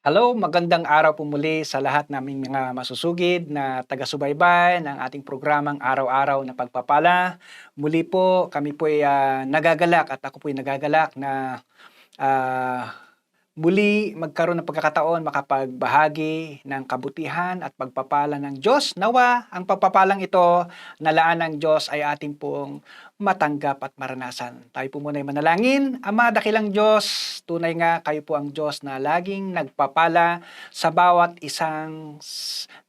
Hello, magandang araw po muli sa lahat naming mga masusugid na taga-subaybay ng ating programang Araw-Araw na Pagpapala. Muli po, kami po ay nagagalak at ako po ay nagagalak na ah, muli magkaroon ng pagkakataon makapagbahagi ng kabutihan at pagpapala ng Diyos. Nawa, ang pagpapalang ito, nalaan ng Diyos ay ating pong matanggap at maranasan. Tayo po muna ay manalangin. Ama, dakilang Diyos, tunay nga kayo po ang Diyos na laging nagpapala sa bawat isang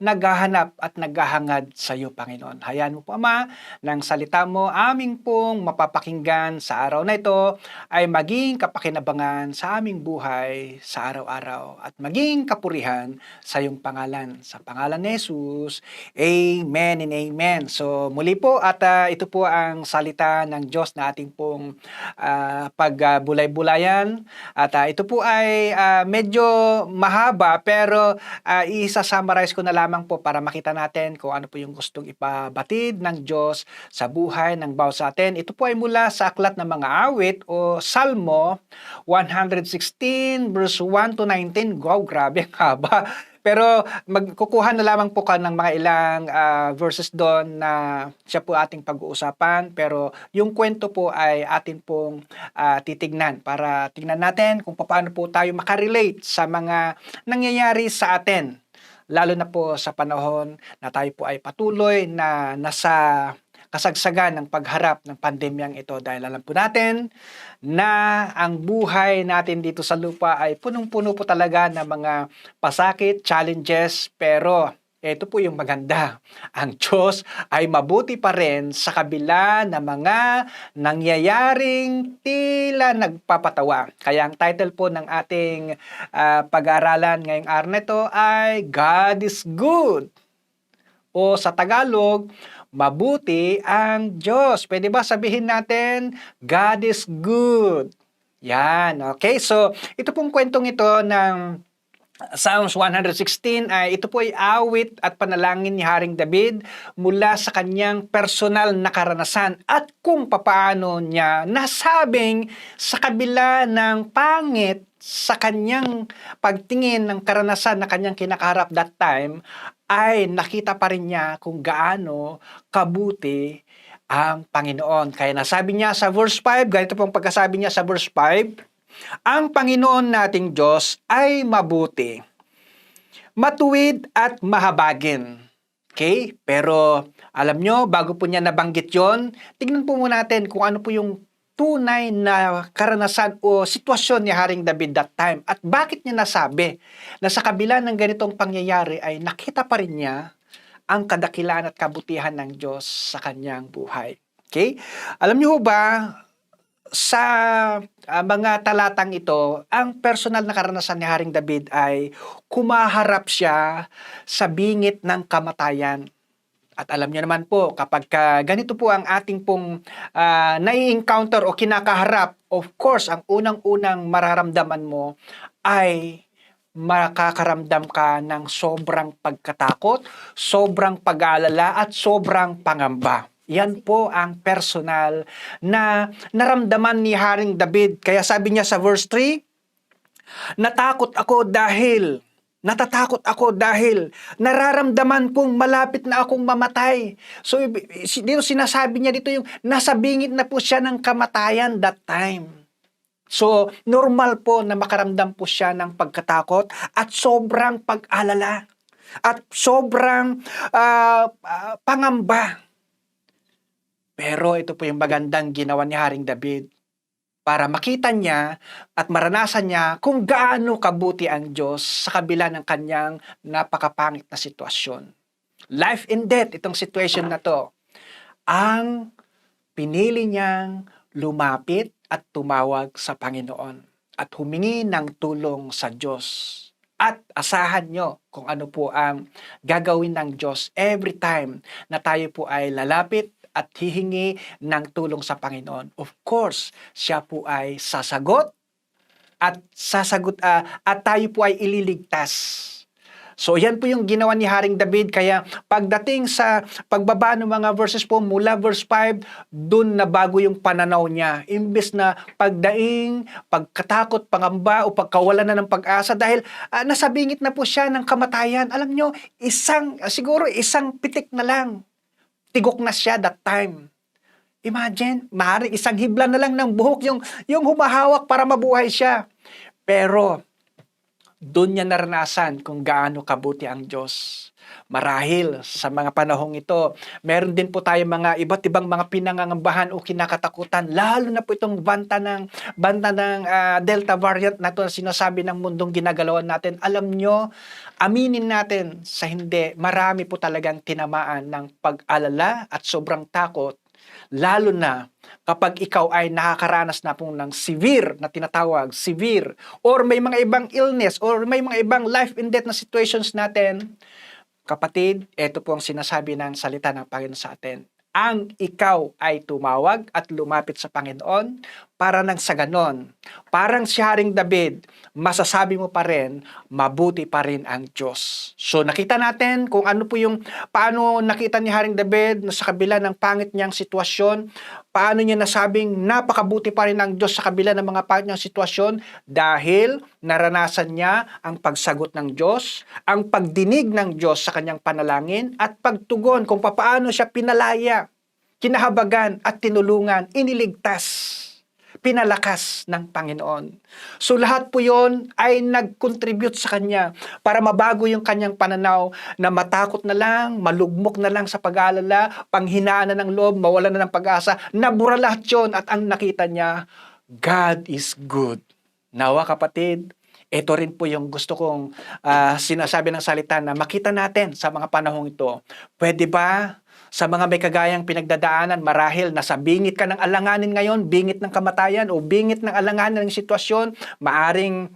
naghahanap at naghahangad sa iyo, Panginoon. Hayaan mo po, Ama, ng salita mo aming pong mapapakinggan sa araw na ito ay maging kapakinabangan sa aming buhay sa araw-araw at maging kapurihan sa iyong pangalan. Sa pangalan ni Jesus, Amen and Amen. So muli po at ito po ang salita ng Diyos na ating pong pagbulay-bulayan. At ito po ay medyo mahaba pero isa-summarize ko na lamang po para makita natin kung ano po yung gustong ipabatid ng Diyos sa buhay ng bawat sa atin. Ito po ay mula sa aklat ng mga awit o Salmo 116 verse 1 to 19. Wow, grabe ang haba. Pero magkukuha na lamang po ka ng mga ilang verses doon na siya po ating pag-uusapan. Pero yung kwento po ay atin pong titignan para tingnan natin kung paano po tayo makarelate sa mga nangyayari sa atin. Lalo na po sa panahon na tayo po ay patuloy na nasa kasagsagan ng pagharap ng pandemyang ito dahil alam po natin na ang buhay natin dito sa lupa ay punong-puno po talaga ng mga pasakit, challenges, pero ito po yung maganda. Ang Diyos ay mabuti pa rin sa kabila ng mga nangyayaring tila nagpapatawa. Kaya ang title po ng ating pag-aaralan ngayong araw na ito ay God is Good. O sa Tagalog, mabuti ang Diyos. Pwede ba sabihin natin, God is good? Yan, okay? So, ito pong kwentong ito ng Psalms 116 ay ito po ay awit at panalangin ni Haring David mula sa kanyang personal na karanasan at kung papaano niya nasabing sa kabila ng pangit sa kanyang pagtingin ng karanasan na kanyang kinakaharap that time ay nakita pa rin niya kung gaano kabuti ang Panginoon. Kaya nasabi niya sa verse 5, ganito pong pagkasabi niya sa verse 5, ang Panginoon nating Diyos ay mabuti, matuwid at mahabagin. Okay? Pero alam nyo, bago po niya nabanggit yon, tignan po muna natin kung ano po yung tunay na karanasan o sitwasyon ni Haring David that time. At bakit niya nasabi na sa kabila ng ganitong pangyayari ay nakita pa rin niya ang kadakilaan at kabutihan ng Diyos sa kanyang buhay. Okay? Alam niyo ba, sa mga talatang ito, ang personal na karanasan ni Haring David ay kumaharap siya sa bingit ng kamatayan. At alam niyo naman po, kapag ganito po ang ating pong nai-encounter o kinakaharap, of course, ang unang-unang mararamdaman mo ay makakaramdam ka ng sobrang pagkatakot, sobrang pag-aalala at sobrang pangamba. Yan po ang personal na naramdaman ni Haring David. Kaya sabi niya sa verse 3, natatakot ako dahil nararamdaman kong malapit na akong mamatay. So, dito sinasabi niya dito yung nasa bingit na po siya ng kamatayan that time. So, normal po na makaramdam po siya ng pagkatakot at sobrang pag-alala at sobrang pangamba. Pero ito po yung magandang ginawa ni Haring David para makita niya at maranasan niya kung gaano kabuti ang Diyos sa kabila ng kanyang napakapangit na sitwasyon. Life and death, itong situation na to. Ang pinili niyang lumapit at tumawag sa Panginoon at humingi ng tulong sa Diyos. At asahan nyo kung ano po ang gagawin ng Diyos every time na tayo po ay lalapit at hihingi ng tulong sa Panginoon. Of course, siya po ay sasagot at tayo po ay ililigtas. So yan po yung ginawa ni Haring David, kaya pagdating sa pagbaba ng mga verses po mula verse 5, dun na bago yung pananaw niya. Imbes na pagdaing, pagkatakot, pangamba o pagkawalan na ng pag-asa dahil nasabingit na po siya ng kamatayan. Alam nyo, siguro isang pitik na lang, tigok na siya that time. Imagine, maaaring isang hibla na lang ng buhok yung humahawak para mabuhay siya. Pero doon niya naranasan kung gaano kabuti ang Diyos. Marahil sa mga panahong ito, meron din po tayo mga iba't ibang mga pinangangambahan o kinakatakutan, lalo na po itong banta ng Delta variant na ito na sinasabi ng mundong ginagalawan natin. Alam nyo, aminin natin sa hindi, marami po talagang tinamaan ng pag-alala at sobrang takot, lalo na kapag ikaw ay nakakaranas na po ng severe na tinatawag, severe, or may mga ibang illness, or may mga ibang life and death na situations natin. Kapatid, ito po ang sinasabi ng salita ng Panginoon sa atin. Ang ikaw ay tumawag at lumapit sa Panginoon para nang sa ganon, parang si Haring David, masasabi mo pa rin, mabuti pa rin ang Diyos. So nakita natin kung ano po paano nakita ni Haring David na sa kabila ng pangit niyang sitwasyon, paano niya nasabing napakabuti pa rin ang Diyos sa kabila ng mga pangit niyang sitwasyon dahil naranasan niya ang pagsagot ng Diyos, ang pagdinig ng Diyos sa kanyang panalangin at pagtugon kung paano siya pinalaya, kinahabagan at tinulungan, iniligtas, pinalakas ng Panginoon. So lahat po yon ay nag-contribute sa kanya para mabago yung kanyang pananaw na matakot na lang, malugmok na lang sa pag-aalala, panghinaan na ng loob, mawala na ng pag-asa. Nabura lahat yun at ang nakita niya, God is good. Nawa kapatid, ito rin po yung gusto kong sinasabi ng salita na makita natin sa mga panahong ito. Pwede ba sa mga may kagayang pinagdadaanan, marahil nasa bingit ka ng alanganin ngayon, bingit ng kamatayan o bingit ng alanganin ng sitwasyon, maaring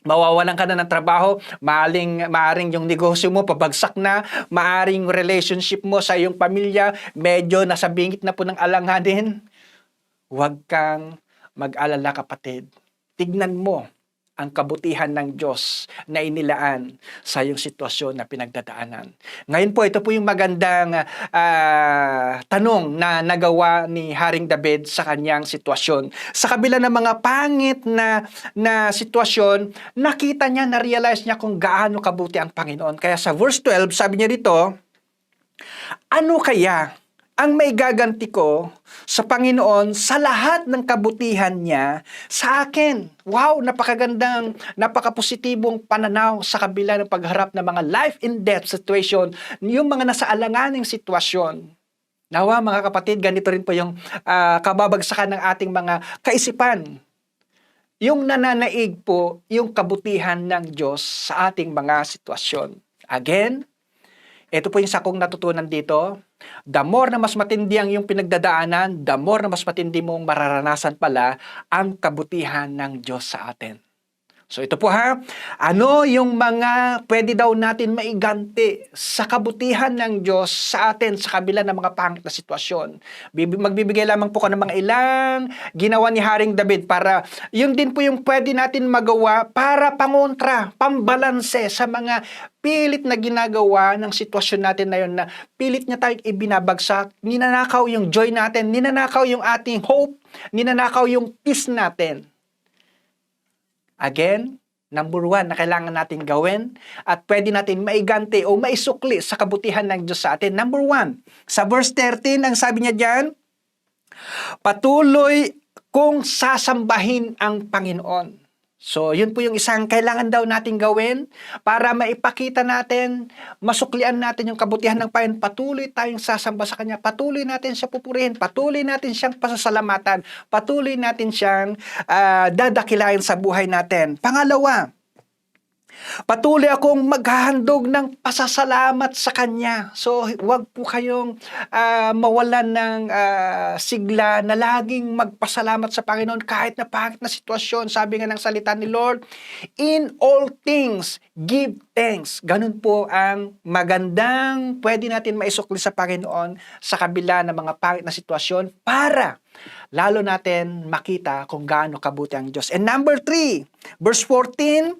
mawawalan ka na ng trabaho, maaring yung negosyo mo pabagsak na, maaring relationship mo sa iyong pamilya, medyo nasa bingit na po ng alanganin. Huwag kang mag-alala kapatid. Tignan mo ang kabutihan ng Diyos na inilaan sa iyong sitwasyon na pinagdadaanan. Ngayon po, ito po yung magandang tanong na nagawa ni Haring David sa kanyang sitwasyon. Sa kabila ng mga pangit na sitwasyon, nakita niya, na-realize niya kung gaano kabuti ang Panginoon. Kaya sa verse 12, sabi niya dito, ano kaya ang maigaganti ko sa Panginoon sa lahat ng kabutihan niya sa akin? Wow, napakapositibong pananaw sa kabila ng pagharap ng mga life and death situation, yung mga nasa alanganing sitwasyon. Nawa mga kapatid, ganito rin po yung kababagsakan ng ating mga kaisipan. Yung nananaig po yung kabutihan ng Diyos sa ating mga sitwasyon. Again, ito po yung sakong natutunan dito. The more na mas matindi ang iyong pinagdadaanan, the more na mas matindi mong mararanasan pala ang kabutihan ng Diyos sa atin. So ito po ano yung mga pwede daw natin maiganti sa kabutihan ng Diyos sa atin sa kabila ng mga pangit na sitwasyon. Magbibigay lamang po ko ng mga ilang ginawa ni Haring David para yun din po yung pwede natin magawa para pangontra, pambalanse sa mga pilit na ginagawa ng sitwasyon natin na yun na pilit niya tayong ibinabagsak, ninanakaw yung joy natin, ninanakaw yung ating hope, ninanakaw yung peace natin. Again, number 1 na kailangan natin gawin at pwede natin maiganti o maisukli sa kabutihan ng Diyos sa atin. Number 1, sa verse 13, ang sabi niya dyan, patuloy kong sasambahin ang Panginoon. So, yun po yung isang kailangan daw natin gawin para maipakita natin, masuklian natin yung kabutihan ng Panginoon. Patuloy tayong sasamba sa Kanya. Patuloy natin siya pupurihin. Patuloy natin siyang pasasalamatan. Patuloy natin siyang dadakilain sa buhay natin. Pangalawa, patuloy akong maghahandog ng pasasalamat sa Kanya. So, huwag po kayong mawalan ng sigla na laging magpasalamat sa Panginoon kahit na pangit na sitwasyon. Sabi nga ng salita ni Lord, in all things, give thanks. Ganun po ang magandang pwede natin maisukli sa Panginoon sa kabila ng mga pangit na sitwasyon para lalo natin makita kung gaano kabuti ang Diyos. And number 3, verse 14,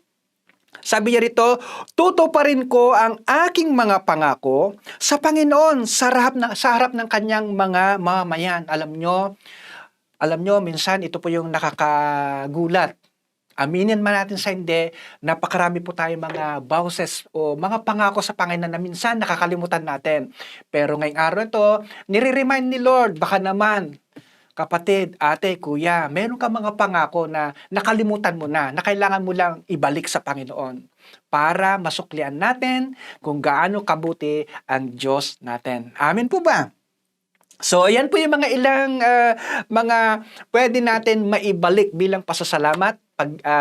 Sabi niya rito, tutuparin ko ang aking mga pangako sa Panginoon sa harap ng kanyang mga mamamayan. Alam nyo, minsan ito po yung nakakagulat. Aminin man natin sa hindi, napakarami po tayong mga vows o mga pangako sa Panginoon na minsan nakakalimutan natin. Pero ngayong araw ito, nire-remind ni Lord, baka naman, kapatid, ate, kuya, meron ka mga pangako na nakalimutan mo na kailangan mo lang ibalik sa Panginoon para masuklian natin kung gaano kabuti ang Diyos natin. Amen po ba? So, ayan po yung mga ilang mga pwede natin maibalik bilang pasasalamat,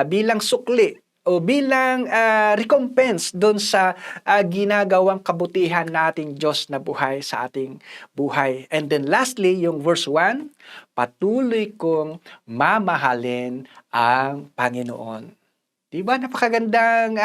bilang sukli o bilang recompense doon sa ginagawang kabutihan nating Diyos na buhay sa ating buhay. And then lastly, yung verse 1, patuloy kong mamahalin ang Panginoon. Diba? Napakagandang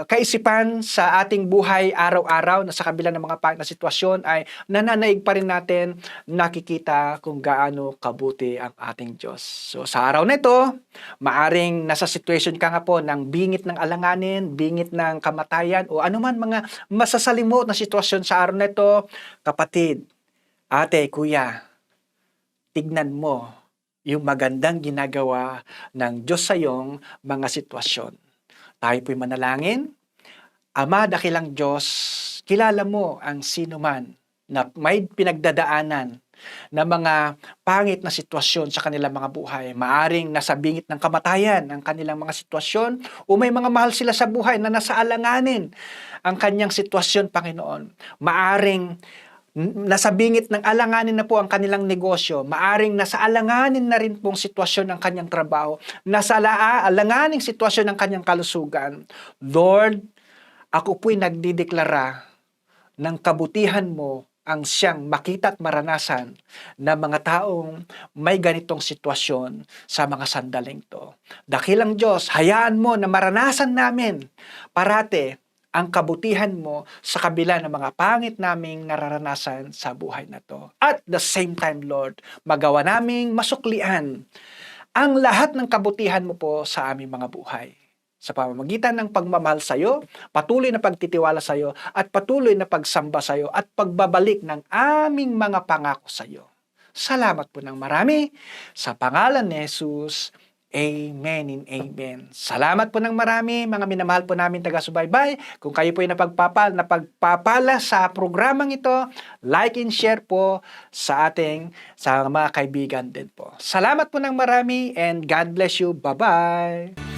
kaisipan sa ating buhay araw-araw na sa kabila ng mga pangit na sitwasyon ay nananaig pa rin natin nakikita kung gaano kabuti ang ating Diyos. So sa araw na ito, maaring nasa situation ka nga po ng bingit ng alanganin, bingit ng kamatayan o anuman mga masasalimot na sitwasyon sa araw na ito, kapatid, ate, kuya, tignan mo yung magandang ginagawa ng Diyos sa iyong mga sitwasyon. Tayo po'y manalangin. Ama, dakilang Diyos, kilala mo ang sino man na may pinagdadaanan na mga pangit na sitwasyon sa kanilang mga buhay. Maaring nasa bingit ng kamatayan ang kanilang mga sitwasyon o may mga mahal sila sa buhay na nasa alanganin ang kanyang sitwasyon, Panginoon. Maaring nasa bingit ng alanganin na po ang kanilang negosyo, maaring nasa alanganin na rin pong sitwasyon ng kanyang trabaho, nasa alanganing sitwasyon ng kanyang kalusugan. Lord, ako po'y nagdideklara ng kabutihan mo ang siyang makita at maranasan ng mga taong may ganitong sitwasyon sa mga sandaling to. Dakilang Diyos, hayaan mo na maranasan namin parate ang kabutihan mo sa kabila ng mga pangit naming nararanasan sa buhay na to. At the same time, Lord, magawa naming masuklian ang lahat ng kabutihan mo po sa aming mga buhay. Sa pamamagitan ng pagmamahal sa iyo, patuloy na pagtitiwala sa iyo, at patuloy na pagsamba sa iyo, at pagbabalik ng aming mga pangako sa iyo. Salamat po ng marami sa pangalan ni Jesus. Amen and amen. Salamat po ng marami, mga minamahal po namin taga-subaybay. Kung kayo po ay napagpapala sa programang ito, like and share po sa mga kaibigan din po. Salamat po ng marami and God bless you. Bye-bye!